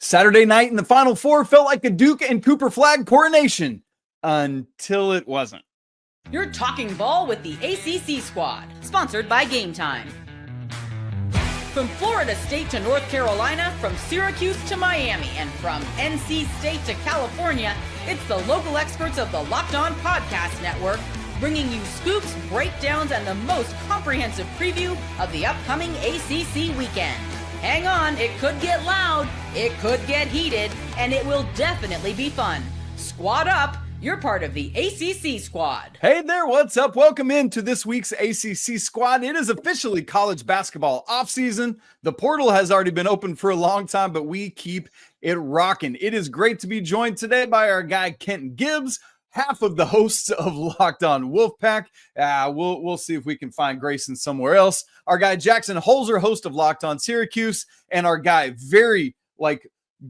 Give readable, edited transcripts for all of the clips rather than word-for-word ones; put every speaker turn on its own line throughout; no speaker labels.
Saturday night in the Final Four felt like a Duke and Cooper Flagg coronation until it wasn't.
You're talking ball with the ACC squad, sponsored by Game Time. From Florida State to North Carolina, from Syracuse to Miami, and from NC State to California, it's the local experts of the Locked On Podcast Network, bringing you scoops, breakdowns, and the most comprehensive preview of the upcoming ACC weekend. Hang on, it could get loud, it could get heated, and it will definitely be fun. Squad up, you're part of the ACC squad.
Hey there, what's up? Welcome into this week's ACC squad. It is officially college basketball offseason. The portal has already been open for a long time, but we keep it rocking. It is great to be joined today by our guy, Kenton Gibbs, half of the hosts of Locked On Wolfpack. We'll see if we can find Grayson somewhere else. Our guy, Jackson Holzer, host of Locked On Syracuse, and our guy, very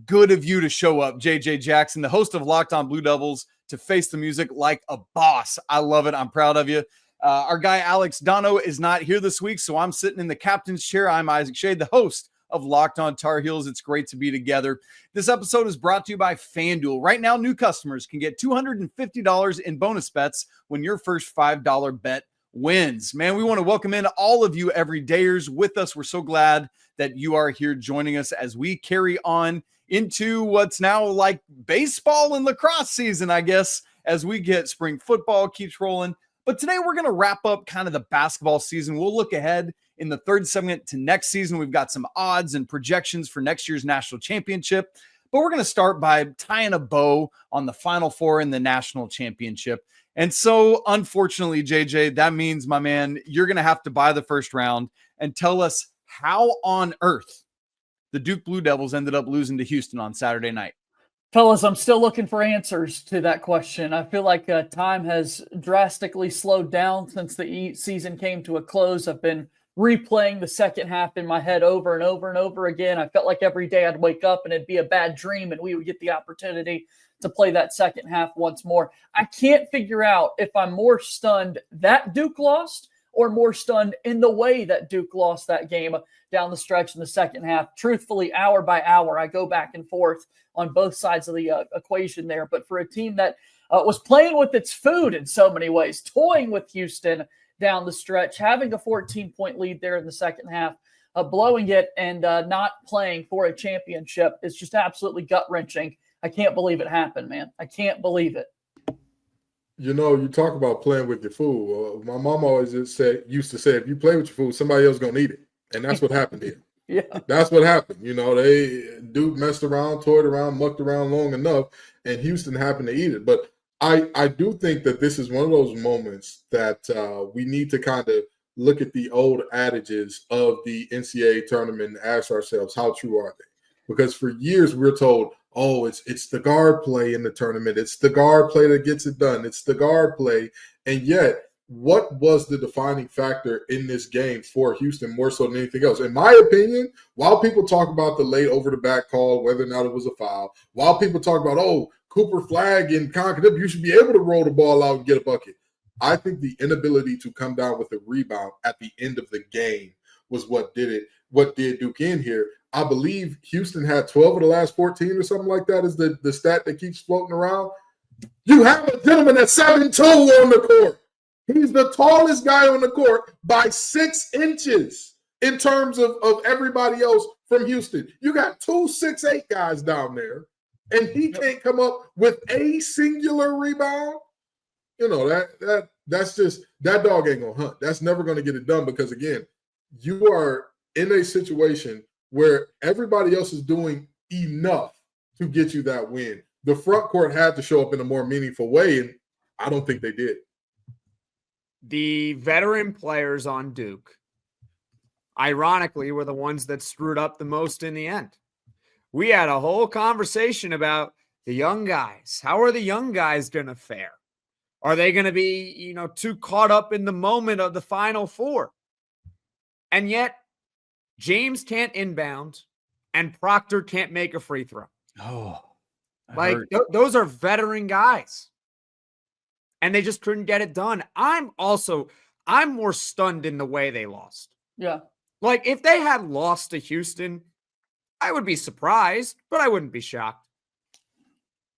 good of you to show up, JJ Jackson, the host of Locked On Blue Devils, to face the music like a boss. I love it. I'm proud of you. Our guy, Alex Dono, is not here this week, so I'm sitting in the captain's chair. I'm Isaac Shade, the host of Locked On Tar Heels. It's great to be together. This episode is brought to you by FanDuel. Right now, new customers can get $250 in bonus bets when your first $5 bet wins. Man, we want to welcome in all of you everydayers with us. We're so glad that you are here joining us as we carry on into what's now like baseball and lacrosse season, I guess, as we get spring football keeps rolling. But today we're going to wrap up kind of the basketball season. We'll look ahead in the third segment to next season. We've got some odds and projections for next year's national championship. But we're going to start by tying a bow on the Final Four and the national championship. And so, unfortunately, JJ, that means, my man, you're going to have to buy the first round and tell us how on earth the Duke Blue Devils ended up losing to Houston on Saturday night.
Fellas, I'm still looking for answers to that question. I feel like time has drastically slowed down since the season came to a close. I've been replaying the second half in my head over and over and over again. I felt like every day I'd wake up and it'd be a bad dream and we would get the opportunity to play that second half once more. I can't figure out if I'm more stunned that Duke lost or more stunned in the way that Duke lost that game down the stretch in the second half. Truthfully, hour by hour, I go back and forth on both sides of the equation there. But for a team that was playing with its food in so many ways, toying with Houston down the stretch, having a 14-point lead there in the second half, blowing it and not playing for a championship is just absolutely gut-wrenching. I can't believe it happened, man. I can't believe it.
You know, you talk about playing with your food. My mom always used to say, if you play with your food, somebody else is going to eat it. And that's what happened here.
Yeah.
That's what happened. You know, Duke messed around, toyed around, mucked around long enough, and Houston happened to eat it. But I do think that this is one of those moments that we need to kind of look at the old adages of the NCAA tournament and ask ourselves, how true are they? Because for years we're told, oh, it's the guard play in the tournament. It's the guard play that gets it done. It's the guard play. And yet, what was the defining factor in this game for Houston more so than anything else? In my opinion, while people talk about the late over-the-back call, whether or not it was a foul, while people talk about, oh, Cooper Flagg and Concord, you should be able to roll the ball out and get a bucket. I think the inability to come down with a rebound at the end of the game was what did it, what did Duke in here. I believe Houston had 12 of the last 14 or something like that is the stat that keeps floating around. You have a gentleman that's 7'2" on the court. He's the tallest guy on the court by 6 inches in terms of everybody else from Houston. You got 2 6'8" guys down there, and he can't come up with a singular rebound. You know, that's just – that dog ain't going to hunt. That's never going to get it done because, again, you are in a situation – where everybody else is doing enough to get you that win. The front court had to show up in a more meaningful way, and I don't think they did.
The veteran players on Duke, ironically, were the ones that screwed up the most in the end. We had a whole conversation about the young guys. How are the young guys going to fare? Are they going to be, too caught up in the moment of the Final Four? And yet, James can't inbound, and Proctor can't make a free throw.
Oh,
those are veteran guys, and they just couldn't get it done. I'm more stunned in the way they lost.
Yeah.
Like, if they had lost to Houston, I would be surprised, but I wouldn't be shocked.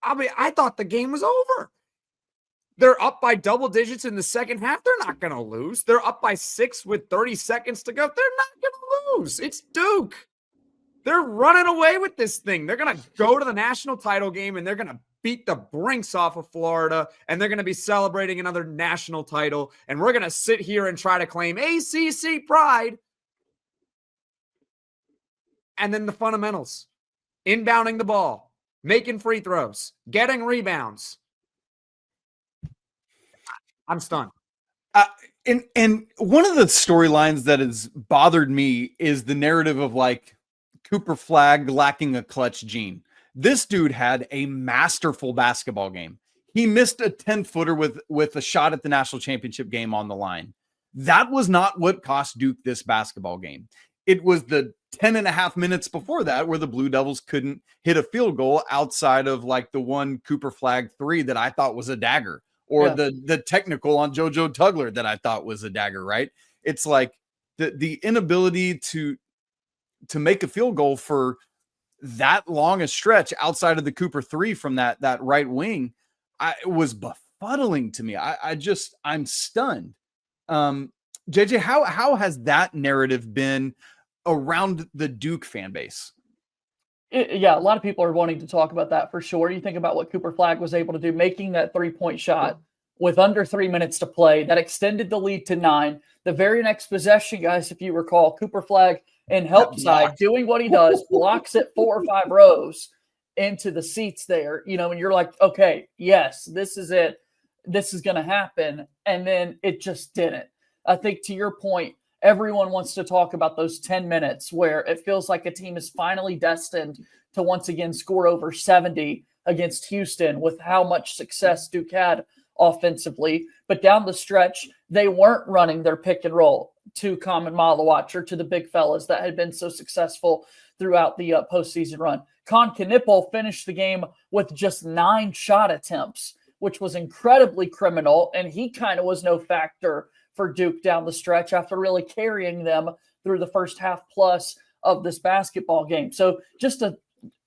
I thought the game was over. They're up by double digits in the second half. They're not going to lose. They're up by 6 with 30 seconds to go. They're not going to lose. It's Duke. They're running away with this thing. They're going to go to the national title game, and they're going to beat the brinks off of Florida, and they're going to be celebrating another national title, and we're going to sit here and try to claim ACC pride. And then the fundamentals, inbounding the ball, making free throws, getting rebounds. I'm stunned.
And one of the storylines that has bothered me is the narrative of like Cooper Flagg lacking a clutch gene. This dude had a masterful basketball game. He missed a 10-footer with a shot at the national championship game on the line. That was not what cost Duke this basketball game. It was the 10.5 minutes before that where the Blue Devils couldn't hit a field goal outside of like the one Cooper Flagg 3 that I thought was a dagger, or the technical on JoJo Tugler that I thought was a dagger, right? It's like the inability to make a field goal for that long a stretch outside of the Cooper 3 from that right wing. It was befuddling to me. I'm stunned. JJ, how has that narrative been around the Duke fan base?
Yeah, a lot of people are wanting to talk about that for sure. You think about what Cooper Flagg was able to do, making that 3-point shot with under 3 minutes to play. That extended the lead to 9. The very next possession, guys, if you recall, Cooper Flagg in help side doing what he does, blocks it 4 or 5 rows into the seats there, and you're like, okay, yes, this is it. This is going to happen. And then it just didn't. I think to your point, everyone wants to talk about those 10 minutes where it feels like a team is finally destined to once again score over 70 against Houston with how much success Duke had offensively. But down the stretch, they weren't running their pick and roll to Common Malawatch or to the big fellas that had been so successful throughout the postseason run. Con Knipple finished the game with just 9 shot attempts, which was incredibly criminal, and he kind of was no factor for Duke down the stretch after really carrying them through the first half plus of this basketball game. So just to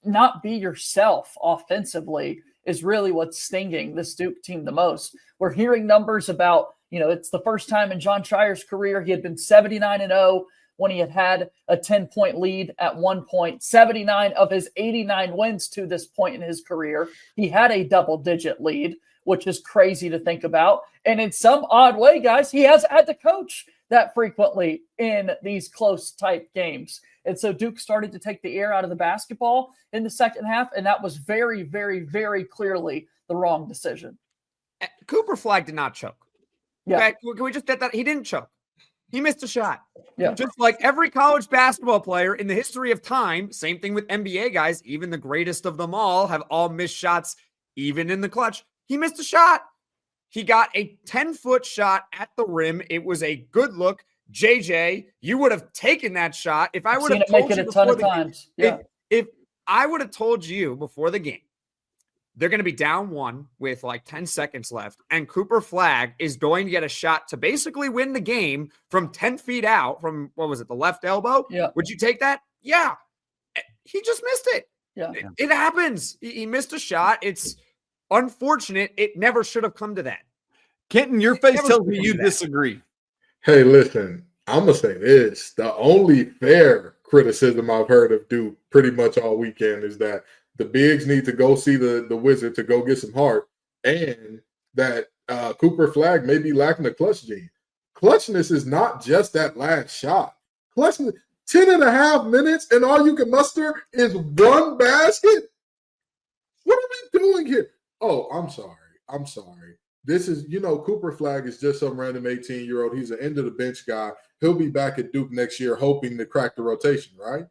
not be yourself offensively is really what's stinging this Duke team the most. We're hearing numbers about, it's the first time in John Shire's career he had been 79-0 when he had a 10-point lead at one point. 79 of his 89 wins to this point in his career, he had a double-digit lead, which is crazy to think about. And in some odd way, guys, he has had to coach that frequently in these close type games. And so Duke started to take the air out of the basketball in the second half, and that was very, very, very clearly the wrong decision.
Cooper Flagg did not choke.
Yeah.
Okay? Can we just get that? He didn't choke. He missed a shot.
Yeah.
Just like every college basketball player in the history of time, same thing with NBA guys, even the greatest of them all have all missed shots, even in the clutch. He missed a shot. He got a 10-foot shot at the rim. It was a good look. JJ, you would have taken that shot. If I would have told you before the game, if I would have told you before the game, they're going to be down 1 with like 10 seconds left, and Cooper Flagg is going to get a shot to basically win the game from 10 feet out from, what was it, the left elbow?
Yeah.
Would you take that? Yeah. He just missed it.
Yeah.
It happens. He missed a shot. It's unfortunate. It never should have come to that.
Kenton, your face tells me you disagree.
Hey, listen, I'm going to say this. The only fair criticism I've heard of Duke pretty much all weekend is that the bigs need to go see the Wizard to go get some heart, and that Cooper Flagg may be lacking the clutch gene. Clutchness is not just that last shot. Clutchness, 10.5 minutes, and all you can muster is 1 basket? What are we doing here? Oh, I'm sorry. This is, Cooper Flagg is just some random 18-year-old. He's an end-of-the-bench guy. He'll be back at Duke next year hoping to crack the rotation, right?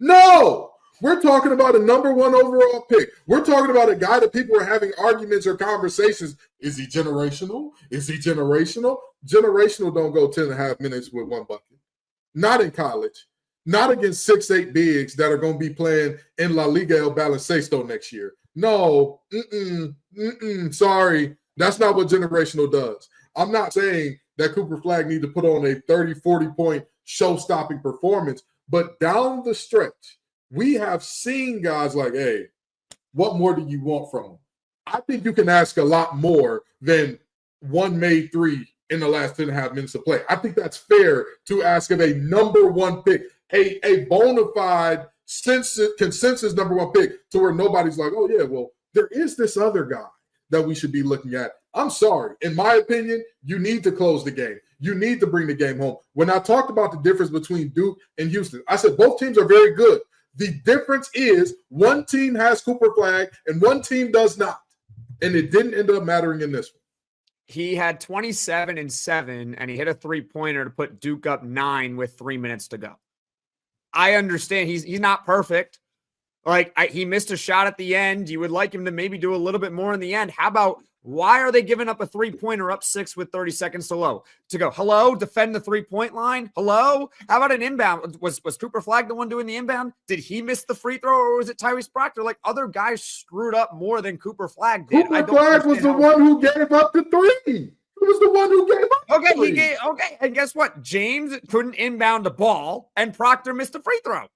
No! We're talking about a number 1 overall pick. We're talking about a guy that people are having arguments or conversations. Is he generational? Generational don't go 10.5 minutes with 1 bucket. Not in college. Not against 6'8" bigs that are going to be playing in La Liga El Baloncesto next year. No. Sorry. That's not what generational does. I'm not saying that Cooper Flagg needs to put on a 30, 40-point show-stopping performance, but down the stretch, we have seen guys like, hey, what more do you want from them? I think you can ask a lot more than one made three in the last 10.5 minutes of play. I think that's fair to ask of a number one pick, a bona fide consensus number one pick, to where nobody's like, oh, yeah, well, there is this other guy that we should be looking at. I'm sorry. In my opinion, you need to close the game. You need to bring the game home. When I talked about the difference between Duke and Houston, I said both teams are very good. The difference is one team has Cooper Flagg and one team does not. And it didn't end up mattering in this one.
He had 27 and 7, and he hit a three-pointer to put Duke up 9 with 3 minutes to go. I understand he's not perfect. He missed a shot at the end. You would like him to maybe do a little bit more in the end. How about, why are they giving up a three-pointer up 6 with 30 seconds to go? Hello? Defend the three-point line? Hello? How about an inbound? Was Cooper Flagg the one doing the inbound? Did he miss the free throw, or was it Tyrese Proctor? Other guys screwed up more than Cooper Flagg did.
Cooper Flagg was the one who gave up the three. He was the one who gave up the three.
Okay, and guess what? James couldn't inbound the ball, and Proctor missed a free throw.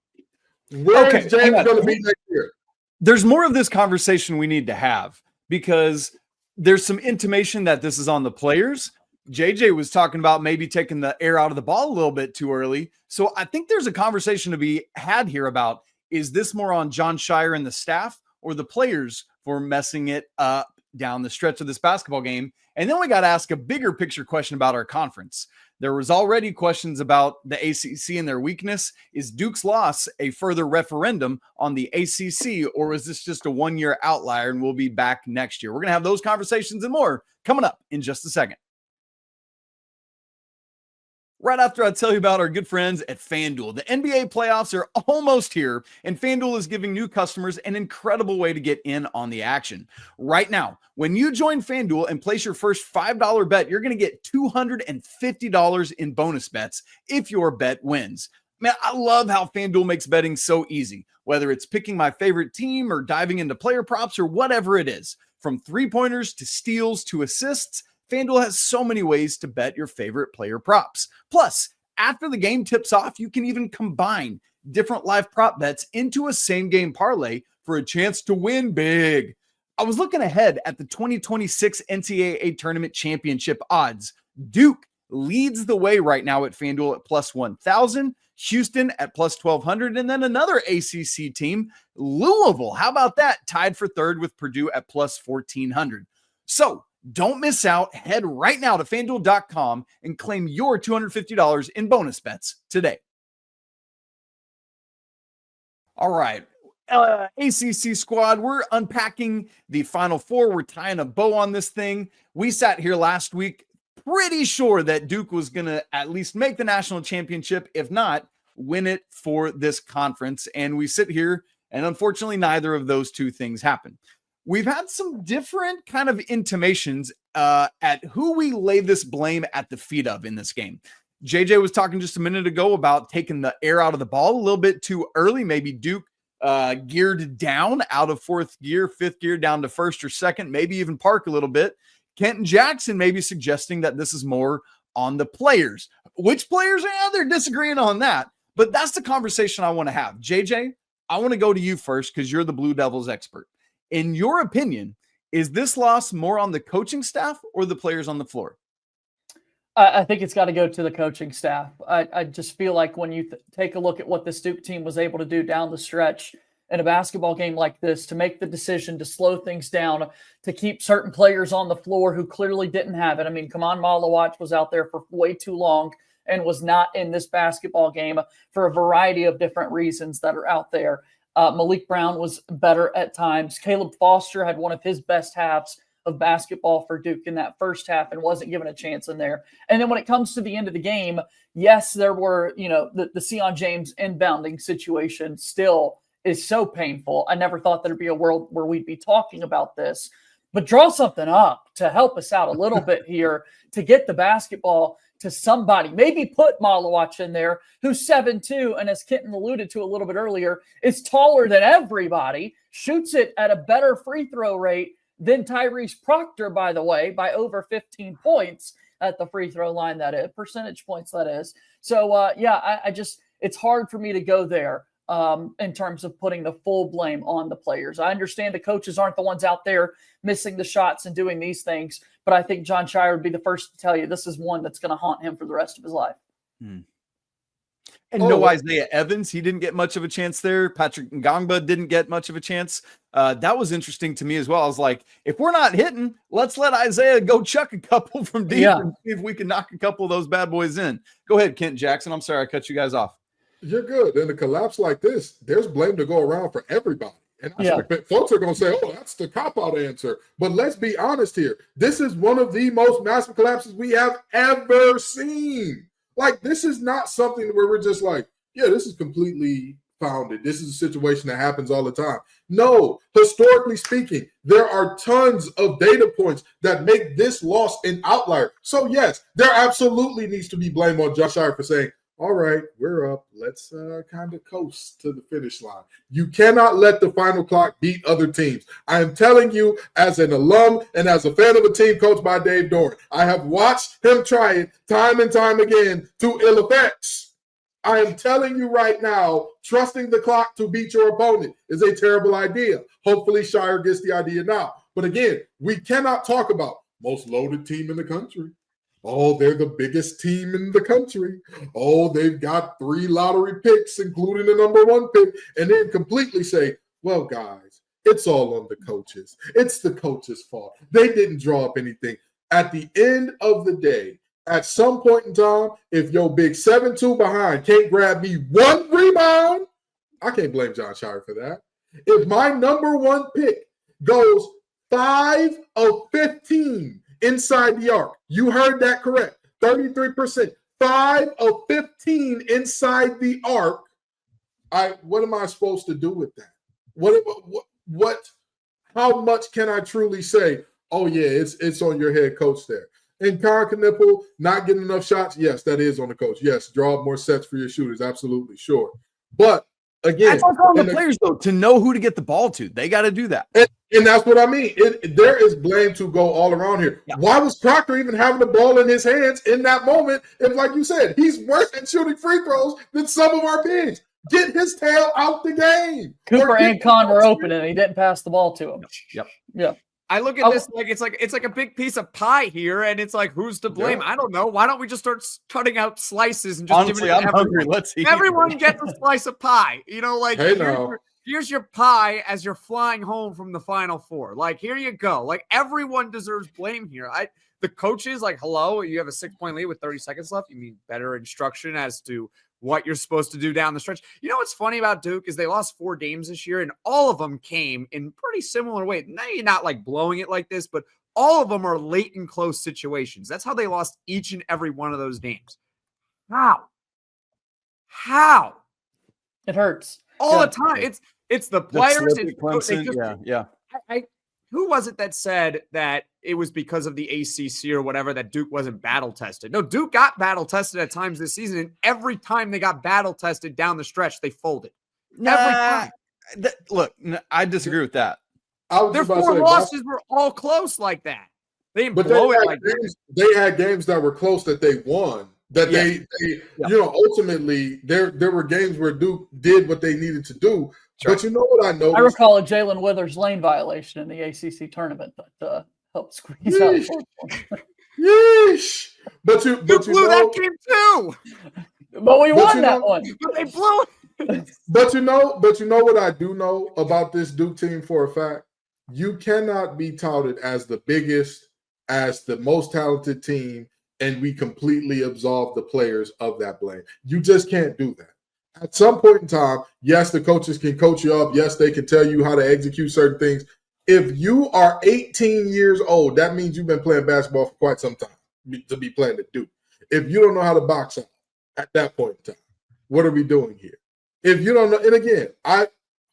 Where is James going to be next year?
There's more of this conversation we need to have, because there's some intimation that this is on the players. JJ was talking about maybe taking the air out of the ball a little bit too early. So I think there's a conversation to be had here about, is this more on John Shire and the staff, or the players for messing it up down the stretch of this basketball game? And then we got to ask a bigger picture question about our conference. There was already questions about the ACC and their weakness. Is Duke's loss a further referendum on the ACC, or is this just a one-year outlier and we'll be back next year? We're going to have those conversations and more coming up in just a second. Right after I tell you about our good friends at FanDuel. The NBA playoffs are almost here, and FanDuel is giving new customers an incredible way to get in on the action. Right now, when you join FanDuel and place your first $5 bet, you're going to get $250 in bonus bets if your bet wins. Man, I love how FanDuel makes betting so easy, whether it's picking my favorite team or diving into player props or whatever it is. From three-pointers to steals to assists, FanDuel has so many ways to bet your favorite player props. Plus, after the game tips off, you can even combine different live prop bets into a same-game parlay for a chance to win big. I was looking ahead at the 2026 NCAA Tournament Championship odds. Duke leads the way right now at FanDuel at plus 1,000, Houston at plus 1,200, and then another ACC team, Louisville. How about that? Tied for third with Purdue at plus 1,400. So, don't miss out. Head right now to FanDuel.com and claim your $250 in bonus bets today. All right. ACC squad, we're unpacking the Final Four. We're tying a bow on this thing. We sat here last week pretty sure that Duke was going to at least make the national championship, if not win it for this conference. And we sit here, and unfortunately, neither of those two things happened. We've had some different kind of intimations at who we lay this blame at the feet of in this game. JJ was talking just a minute ago about taking the air out of the ball a little bit too early. Maybe Duke geared down out of fourth gear, fifth gear down to first or second, maybe even park a little bit. Kenton Jackson maybe suggesting that this is more on the players. Which players? They're disagreeing on that. But that's the conversation I want to have. JJ, I want to go to you first because you're the Blue Devils expert. In your opinion, is this loss more on the coaching staff or the players on the floor?
I think it's got to go to the coaching staff. I just feel like when you take a look at what this Duke team was able to do down the stretch in a basketball game like this, to make the decision to slow things down, to keep certain players on the floor who clearly didn't have it. I mean, Kaman Malawach was out there for way too long and was not in this basketball game for a variety of different reasons that are out there. Malik Brown was better at times. Caleb Foster had one of his best halves of basketball for Duke in that first half and wasn't given a chance in there. And then when it comes to the end of the game, yes, there were, the Sion James inbounding situation still is so painful. I never thought there'd be a world where we'd be talking about this, but draw something up to help us out a little bit here to get the basketball to somebody. Maybe put Malawach in there, who's 7'2", and as Kenton alluded to a little bit earlier, is taller than everybody, shoots it at a better free throw rate than Tyrese Proctor, by the way, by over 15 points at the free throw line, that is, percentage points, that is. So, I just, it's hard for me to go there. in terms of putting the full blame on the players. I understand the coaches aren't the ones out there missing the shots and doing these things, but I think John Shire would be the first to tell you this is one that's going to haunt him for the rest of his life.
And no Isaiah Evans. He didn't get much of a chance there. Patrick Ngangba didn't get much of a chance. That was interesting to me as well. I was like, if we're not hitting, let's let Isaiah go chuck a couple from deep and see if we can knock a couple of those bad boys in. Go ahead, Kent Jackson. I'm sorry I cut you guys off.
You're good. In a collapse like this, there's blame to go around for everybody. And I suspect folks are going to say, oh, that's the cop-out answer. But let's be honest here. This is one of the most massive collapses we have ever seen. Like, this is not something where we're just like, yeah, this is completely founded. This is a situation that happens all the time. No, historically speaking, there are tons of data points that make this loss an outlier. So, yes, there absolutely needs to be blame on John Shire for saying, all right, we're up. Let's kind of coast to the finish line. You cannot let the final clock beat other teams. I am telling you, as an alum and as a fan of a team coached by Dave Doran, I have watched him try it time and time again to ill effects. I am telling you right now, trusting the clock to beat your opponent is a terrible idea. Hopefully, Shire gets the idea now. But again, we cannot talk about most loaded team in the country. Oh, they're the biggest team in the country. Oh, they've got 3 lottery picks, including the number 1 pick, and then completely say, well, guys, it's all on the coaches. It's the coaches' fault. They didn't draw up anything. At the end of the day, at some point in time, if your big 7-2 behind can't grab me 1 rebound, I can't blame John Shire for that. If my number 1 pick goes 5 of 15 inside the arc, you heard that correct, 33%, 5 of 15 inside the arc, what am I supposed to do with that? What how much can I truly say, oh yeah, it's on your head coach there? And Kyle Knipple not getting enough shots, yes, that is on the coach. Yes, draw up more sets for your shooters, absolutely, sure. But again,
that's on the players though, to know who to get the ball to. They got to do that.
And that's what I mean. There is blame to go all around here. Yeah. Why was Proctor even having the ball in his hands in that moment? If, like you said, he's worse at shooting free throws than some of our bigs. Get his tail out the game.
Cooper and Con were open, and he didn't pass the ball to him.
Yep.
Yeah.
I look at this like it's like a big piece of pie here, and it's like, who's to blame? Yeah. I don't know. Why don't we just start cutting out slices and just
honestly, I'm hungry. Let's eat.
Everyone gets a slice of pie. You know, like
hey,
here's your pie as you're flying home from the Final Four. Like, here you go. Like, everyone deserves blame here. The coaches, like, hello, you have a 6-point lead with 30 seconds left. You need better instruction as to what you're supposed to do down the stretch. You know what's funny about Duke is they lost 4 games this year, and all of them came in pretty similar ways. Now you're not like blowing it like this, but all of them are late and close situations. That's how they lost each and every one of those games. How?
It hurts.
All the time. It's the players.
Yeah.
Who was it that said that it was because of the ACC or whatever that Duke wasn't battle tested? No, Duke got battle tested at times this season, and every time they got battle tested down the stretch, they folded. Every time.
Look, I disagree with that.
Their 4 losses were all close like that. They didn't blow it like that.
They had games that were close that they won. That they ultimately there were games where Duke did what they needed to do. Sure. But you know what I noticed?
I recall a Jalen Withers lane violation in the ACC tournament that helped squeeze out.
Yeesh. But you
blew that game too.
But we won that one.
But they blew it.
But you know what I do know about this Duke team for a fact? You cannot be touted as the biggest, as the most talented team, and we completely absolve the players of that blame. You just can't do that. At some point in time, yes, the coaches can coach you up. Yes, they can tell you how to execute certain things. If you are 18 years old, that means you've been playing basketball for quite some time to be playing at Duke. If you don't know how to box out at that point in time, what are we doing here? If you don't know, and again, I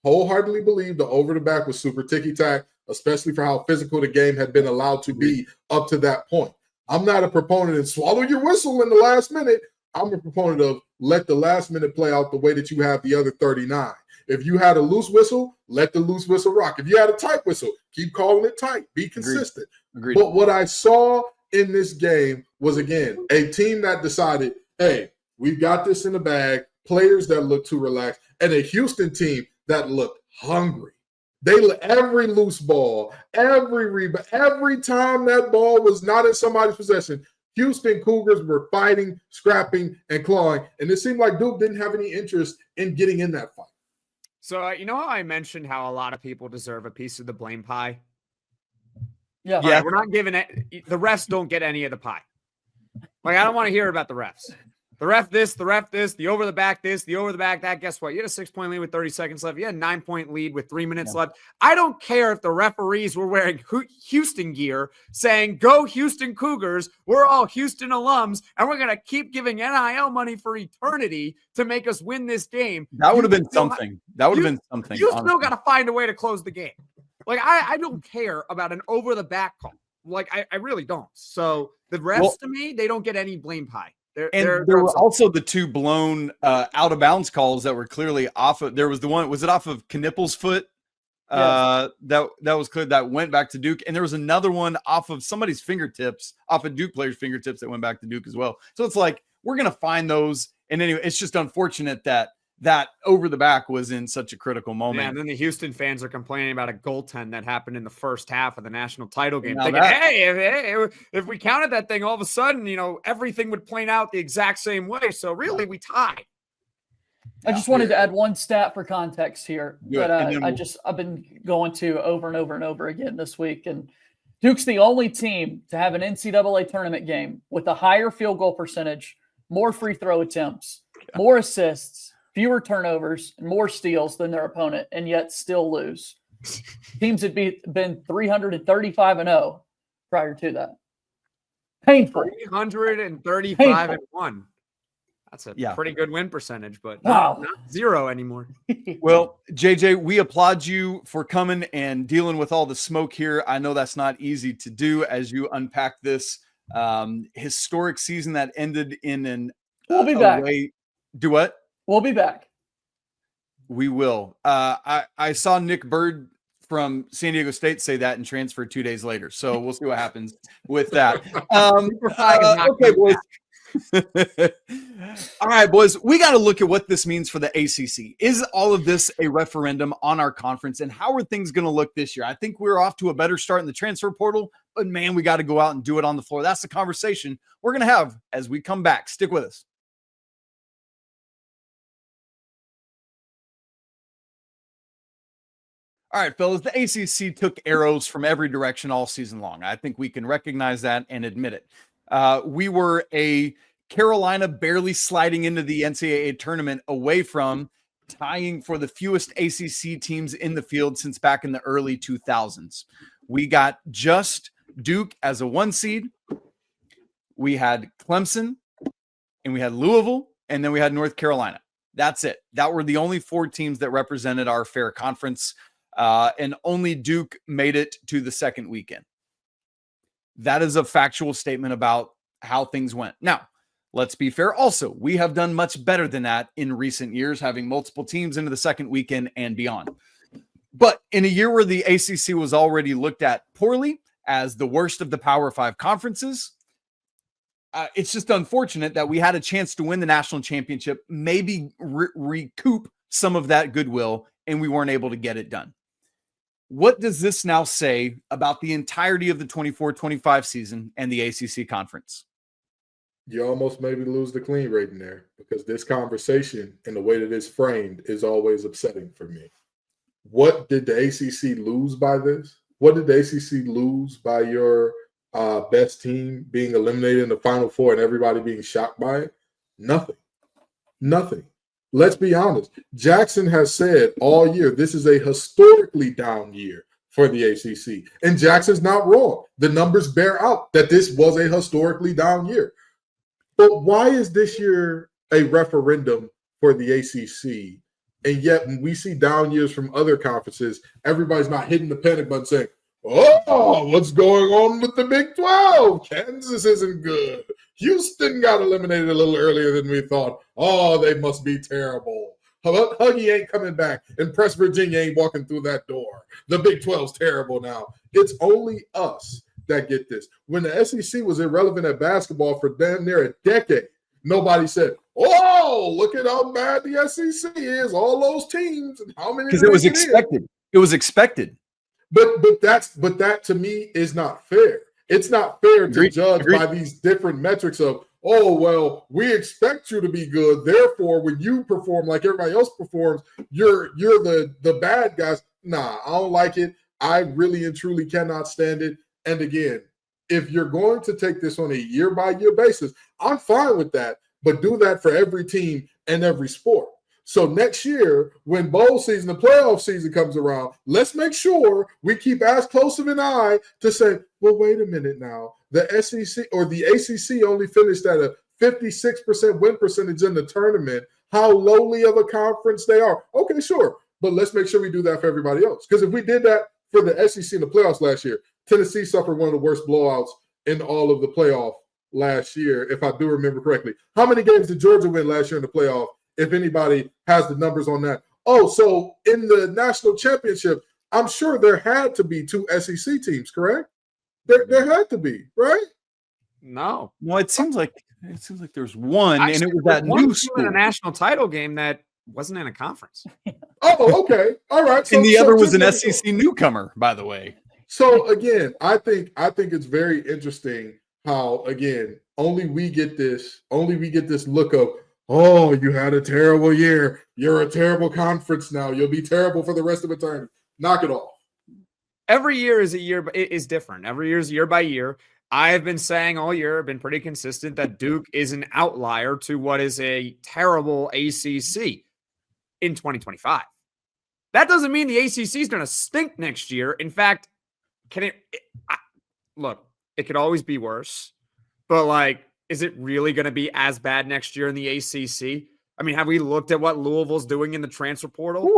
wholeheartedly believe the over the back was super ticky-tack, especially for how physical the game had been allowed to be up to that point. I'm not a proponent of swallow your whistle in the last minute. I'm a proponent of let the last minute play out the way that you have the other 39. If you had a loose whistle, let the loose whistle rock. If you had a tight whistle, keep calling it tight. Be consistent.
Agreed.
But what I saw in this game was, again, a team that decided, hey, we've got this in the bag. players that looked too relaxed, and a Houston team that looked hungry. Every loose ball, every rebound, every time that ball was not in somebody's possession, Houston Cougars were fighting, scrapping, and clawing. And it seemed like Duke didn't have any interest in getting in that fight.
So, you know how I mentioned how a lot of people deserve a piece of the blame pie?
Yeah.
All right, we're not giving it. The refs don't get any of the pie. Like, I don't want to hear about the refs. The ref this, the over the back this, the over the back that. Guess what? You had a 6-point lead with 30 seconds left. You had a 9-point lead with 3 minutes left. I don't care if the referees were wearing Houston gear saying, "Go Houston Cougars. We're all Houston alums, and we're going to keep giving NIL money for eternity to make us win this game."
That would have been something. That would have been something.
You still got to find a way to close the game. Like, I don't care about an over the back call. Like, I really don't. So the refs, to me, they don't get any blame pie.
There were also the two blown out of bounds calls that were clearly off of. There was the one, was it off of Knippel's foot? That was clear, that went back to Duke. And there was another one off of somebody's fingertips, off of Duke player's fingertips, that went back to Duke as well. So it's like, we're going to find those. And anyway, it's just unfortunate that over the back was in such a critical moment.
Yeah, and then the Houston fans are complaining about a goaltend that happened in the first half of the national title game. Thinking, hey, if we counted that thing, all of a sudden, everything would play out the exact same way. So really, we tied.
I just wanted to add one stat for context here that I've been going to over and over and over again this week. And Duke's the only team to have an NCAA tournament game with a higher field goal percentage, more free throw attempts, more assists, fewer turnovers, and more steals than their opponent, and yet still lose. Teams had been 335-0 prior to that. Painful.
335-1. That's a pretty good win percentage, but not zero anymore.
Well, JJ, we applaud you for coming and dealing with all the smoke here. I know that's not easy to do as you unpack this historic season that ended in an
We'll be back.
Do what?
We'll be back.
We will. I saw Nick Bird from San Diego State say that and transfer 2 days later. So we'll see what happens with that. Okay, boys. All right, boys. We got to look at what this means for the ACC. Is all of this a referendum on our conference? And how are things going to look this year? I think we're off to a better start in the transfer portal. But, man, we got to go out and do it on the floor. That's the conversation we're going to have as we come back. Stick with us. All right, fellas, the ACC took arrows from every direction all season long. I think we can recognize that and admit it. We were a Carolina barely sliding into the NCAA tournament away from tying for the fewest ACC teams in the field since back in the early 2000s. We got just Duke as a 1 seed. We had Clemson, and we had Louisville, and then we had North Carolina. That's it. That were the only 4 teams that represented our fair conference. And only Duke made it to the second weekend. That is a factual statement about how things went. Now, let's be fair. Also, we have done much better than that in recent years, having multiple teams into the second weekend and beyond. But in a year where the ACC was already looked at poorly as the worst of the Power 5 conferences, it's just unfortunate that we had a chance to win the national championship, maybe recoup some of that goodwill, and we weren't able to get it done. What does this now say about the entirety of the 24-25 season and the ACC conference?
You almost made me lose the clean rating there, because this conversation and the way that it's framed is always upsetting for me. What did the ACC lose by this? What did the ACC lose by your best team being eliminated in the Final Four and everybody being shocked by it? Nothing. Let's be honest. Jackson has said all year this is a historically down year for the ACC. And Jackson's not wrong. The numbers bear out that this was a historically down year. But why is this year a referendum for the ACC? And yet when we see down years from other conferences, everybody's not hitting the panic button saying, oh, what's going on with the Big 12? Kansas isn't good. Houston got eliminated a little earlier than we thought. Oh, they must be terrible. Huggy ain't coming back, and Press Virginia ain't walking through that door. The Big 12's terrible now. It's only us that get this. When the SEC was irrelevant at basketball for damn near a decade, nobody said, oh, wow, look at how bad the SEC is, all those teams, and how many.
Because it was expected. It was expected.
But that to me is not fair. It's not fair to judge by these different metrics of, oh, well, we expect you to be good. Therefore, when you perform like everybody else performs, you're the bad guys. Nah, I don't like it. I really and truly cannot stand it. And again, if you're going to take this on a year-by-year basis, I'm fine with that. But do that for every team and every sport. So next year, when bowl season, the playoff season comes around, let's make sure we keep as close of an eye to say, well, wait a minute now. The SEC or the ACC only finished at a 56% win percentage in the tournament. How lowly of a conference they are. Okay, sure. But let's make sure we do that for everybody else. Because if we did that for the SEC in the playoffs last year, Tennessee suffered one of the worst blowouts in all of the playoff last year, if I do remember correctly. How many games did Georgia win last year in the playoff? If anybody has the numbers on that. Oh, so in the national championship, I'm sure there had to be 2 SEC teams, correct? There had to be, right?
No.
Well, it seems like there's one,
Actually,
and it was that new school
in a national title game that wasn't in a conference.
Oh, okay. All right. So,
and the other was an
go.
SEC newcomer, by the way.
So again, I think it's very interesting how, again, only we get this look of, oh, you had a terrible year. You're a terrible conference now. You'll be terrible for the rest of eternity. Knock it off.
Every year is a year, but it is different. Every year is year by year. I have been saying all year, I've been pretty consistent that Duke is an outlier to what is a terrible ACC in 2025. That doesn't mean the ACC is going to stink next year. In fact, look, it could always be worse, but like, is it really going to be as bad next year in the ACC? I mean, have we looked at what Louisville's doing in the transfer portal?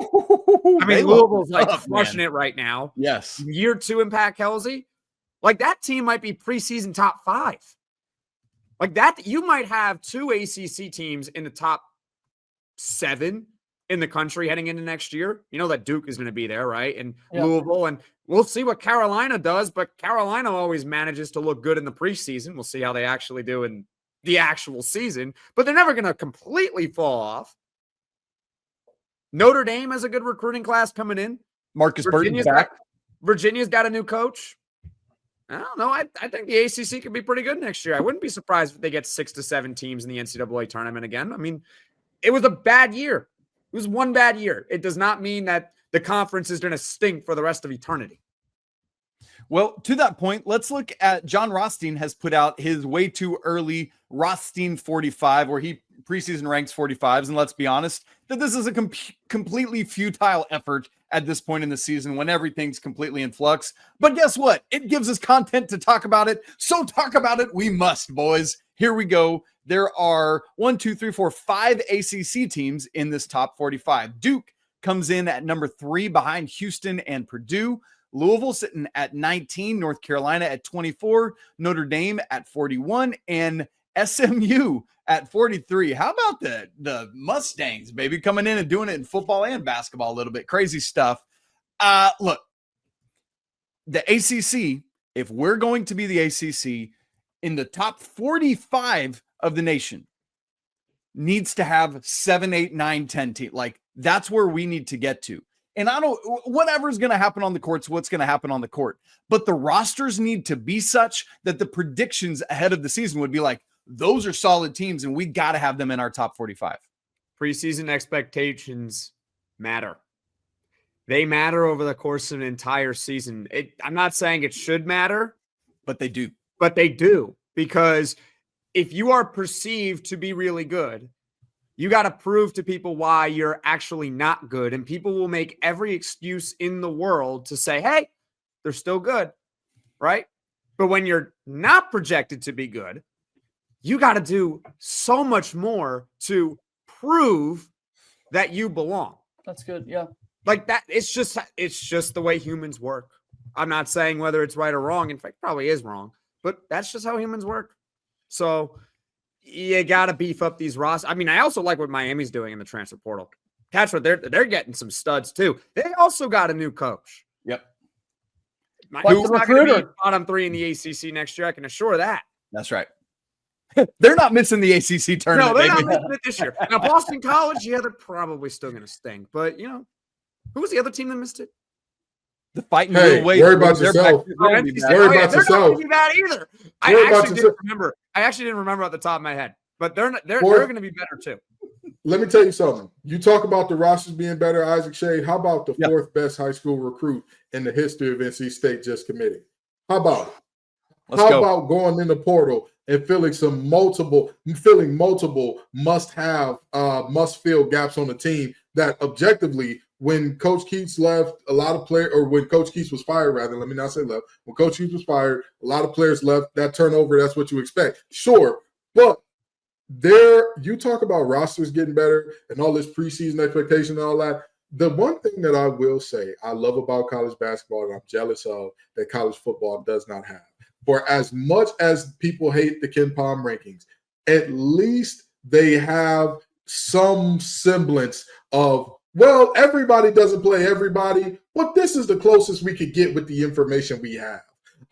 I mean, Louisville's like crushing it right now.
Yes.
Year 2 impact Kelsey. Like that team might be preseason top 5. Like that, you might have 2 ACC teams in the top 7 in the country heading into next year. You know that Duke is going to be there, right? And Louisville, and we'll see what Carolina does, but Carolina always manages to look good in the preseason. We'll see how they actually do in the actual season, but they're never going to completely fall off. Notre Dame has a good recruiting class coming in.
Marcus Burton's back.
Virginia's got a new coach. I don't know. I think the ACC could be pretty good next year. I wouldn't be surprised if they get 6 to 7 teams in the NCAA tournament again. I mean, it was a bad year. It was one bad year. It does not mean that the conference is going to stink for the rest of eternity.
Well, to that point, let's look at John Rothstein has put out his way too early Rothstein 45, where he preseason ranks 45s. And let's be honest, that this is a completely futile effort at this point in the season when everything's completely in flux. But guess what? It gives us content to talk about it. So talk about it we must, boys. Here we go. There are 5 ACC teams in this top 45. Duke comes in at number 3 behind Houston and Purdue. Louisville sitting at 19, North Carolina at 24, Notre Dame at 41, and SMU at 43. How about the Mustangs, baby, coming in and doing it in football and basketball a little bit. Crazy stuff. Look, the ACC, if we're going to be the ACC in the top 45 of the nation, needs to have 7, 8, 9, 10 teams. Like, that's where we need to get to. And whatever's going to happen on the court's what's going to happen on the court. But the rosters need to be such that the predictions ahead of the season would be like, those are solid teams, and we got to have them in our top 45.
Preseason expectations matter. They matter over the course of an entire season. I'm not saying it should matter,
but they do.
But they do, because if you are perceived to be really good, you got to prove to people why you're actually not good. And people will make every excuse in the world to say, hey, they're still good, right? But when you're not projected to be good, you got to do so much more to prove that you belong.
That's good. Yeah.
Like that. It's just the way humans work. I'm not saying whether it's right or wrong. In fact, probably is wrong, but that's just how humans work. So you got to beef up these rosters. I mean, I also like what Miami's doing in the transfer portal. Catch what they're getting some studs too. They also got a new coach.
Yep.
Who's not going to be bottom 3 in the ACC next year? I can assure that.
That's right. They're not missing the ACC tournament.
No, they're not
baby.
missing it this year. Now, Boston College, yeah, they're probably still going to stink. But, who was the other team that missed it?
The Fighting
Hey,
Blue
worry about yourself. Worry about
They're not
yourself.
going to be bad either. I actually didn't remember at the top of my head. But they're going to be better, too.
Let me tell you something. You talk about the rosters being better, Isaac Shade. How about the fourth best high school recruit in the history of NC State just committing? How about it? How about going in the portal and filling multiple must-fill gaps on the team that objectively, when Coach Keats left, when Coach Keats was fired, rather, let me not say left. When Coach Keats was fired, a lot of players left. That turnover, that's what you expect. Sure, but you talk about rosters getting better and all this preseason expectation and all that. The one thing that I will say I love about college basketball and I'm jealous of that college football does not have. For as much as people hate the Ken Palm rankings, at least they have some semblance of, well, everybody doesn't play everybody, but this is the closest we could get with the information we have.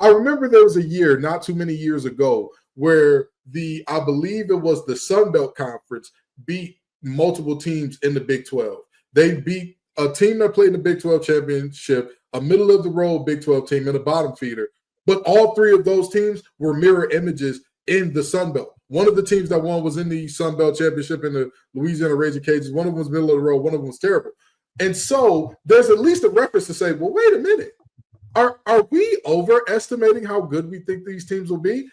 I remember there was a year, not too many years ago, where I believe it was the Sun Belt Conference beat multiple teams in the Big 12. They beat a team that played in the Big 12 championship, a middle-of-the-road Big 12 team, and a bottom feeder. But all three of those teams were mirror images in the Sun Belt. One of the teams that won was in the Sun Belt Championship in the Louisiana Raging Cajuns. One of them was middle of the road. One of them was terrible. And so there's at least a reference to say, well, wait a minute. Are we overestimating how good we think these teams will be?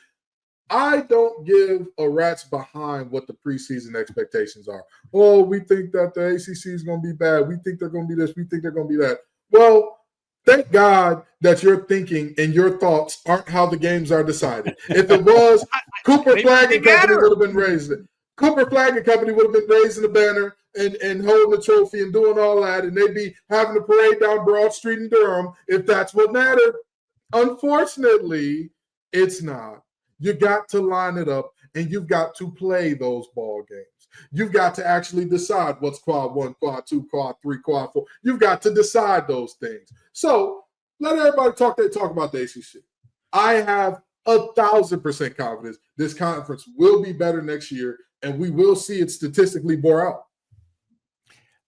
I don't give a rat's behind what the preseason expectations are. Oh, we think that the ACC is going to be bad. We think they're going to be this. We think they're going to be that. Well, thank God that your thinking and your thoughts aren't how the games are decided. If it was, Cooper Flagg and Company would have been raising. Cooper Flagg and Company would have been raising the banner and holding the trophy and doing all that, and they'd be having a parade down Broad Street in Durham if that's what mattered. Unfortunately, it's not. You got to line it up, and you've got to play those ball games. You've got to actually decide what's quad 1, quad 2, quad 3, quad 4. You've got to decide those things. So let everybody talk about the ACC. I have 1,000% confidence this conference will be better next year, and we will see it statistically bore out.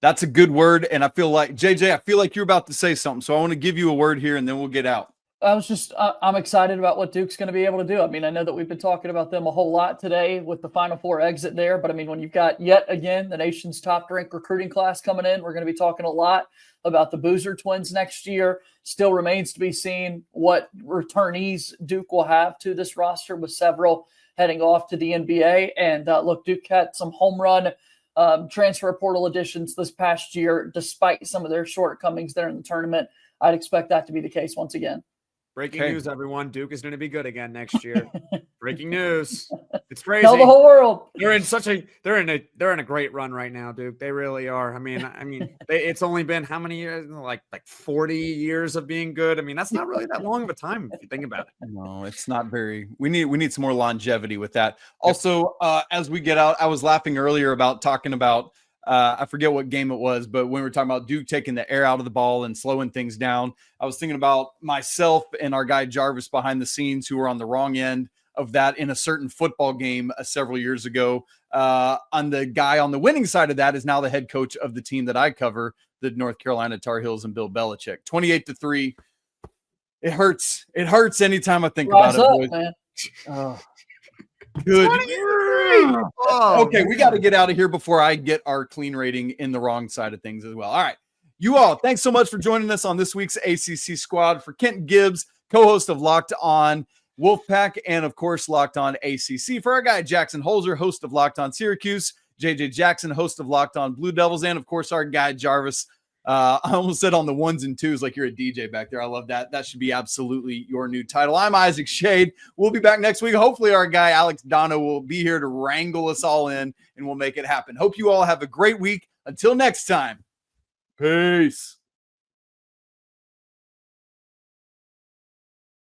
That's a good word, and I feel like, JJ, I feel like you're about to say something, so I want to give you a word here, and then we'll get out.
I'm excited about what Duke's going to be able to do. I mean, I know that we've been talking about them a whole lot today with the Final Four exit there, but I mean, when you've got yet again the nation's top-ranked recruiting class coming in, we're going to be talking a lot about the Boozer twins next year. Still remains to be seen what returnees Duke will have to this roster, with several heading off to the NBA. And look, Duke had some home run transfer portal additions this past year, despite some of their shortcomings there in the tournament. I'd expect that to be the case once again.
Breaking news, everyone. Duke is going to be good again next year. Breaking news. It's crazy.
Tell the whole world.
They're in a great run right now, Duke. They really are. I mean, it's only been how many years? Like 40 years of being good. I mean, that's not really that long of a time if you think about it.
No, it's not very. We need some more longevity with that. Also, as we get out, I was laughing earlier about talking about I forget what game it was, but when we were talking about Duke taking the air out of the ball and slowing things down, I was thinking about myself and our guy Jarvis behind the scenes, who were on the wrong end of that in a certain football game several years ago. On the guy on the winning side of that is now the head coach of the team that I cover, the North Carolina Tar Heels, and Bill Belichick. 28-3. It hurts. It hurts anytime I think about it, boys. Man. Oh. Good. Okay, we got to get out of here before I get our clean rating in the wrong side of things as well. All right. You all, thanks so much for joining us on this week's ACC Squad. For Kent Gibbs, co-host of Locked On Wolfpack, and of course, Locked On ACC. For our guy, Jackson Holzer, host of Locked On Syracuse. JJ Jackson, host of Locked On Blue Devils. And of course, our guy, Jarvis. I almost said on the ones and twos like you're a DJ back there. I love that. That should be absolutely your new title. I'm Isaac Shade. We'll be back next week. Hopefully our guy Alex Dono will be here to wrangle us all in, and we'll make it happen. Hope you all have a great week. Until next time, peace.